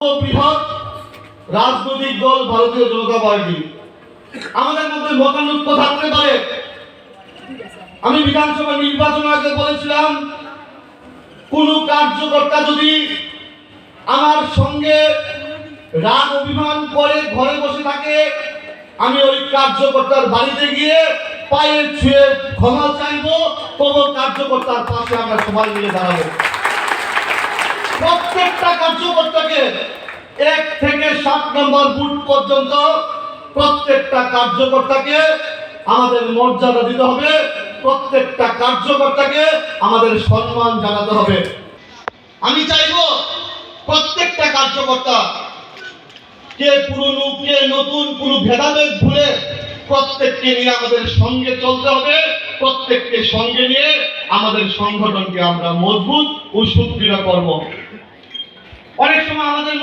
বৃহৎ রাজনৈতিক দল ভারতীয় জনতা পার্টি। আমাদের মধ্যে মতানৈক্য থাকতে পারে। আমি বিধানসভা নির্বাচন আগে বলেছিলাম, কোন কার্যকর্তা যদি আমার সঙ্গে রাগ অভিমান করে ঘরে বসে থাকে, আমি ওই কার্যকর্তার বাড়িতে গিয়ে পায়ে ছুঁয়ে ক্ষমা চাইবো, তবু কার্যকর্তার পাশে আমরা সবাই মিলে দাঁড়াবো। প্রত্যেকটা কার্যকর্তাকে 1 থেকে 7 নম্বর বুথ পর্যন্ত প্রত্যেকটা কার্যকর্তাকে আমাদের মর্যাদা দিতে হবে, প্রত্যেকটা কার্যকর্তাকে আমাদের সম্মান জানাতে হবে। আমি চাইবো প্রত্যেকটা কার্যকর্তা, কে পুরনো কে নতুন, কোনো ভেদাভেদ ভুলে প্রত্যেককে নিয়ে আমাদের সঙ্গে চলতে হবে। প্রত্যেককে সঙ্গে নিয়ে আমাদের সংগঠনকে আমরা মজবুত ও সুদৃঢ় করব। অনেক সময় আমাদের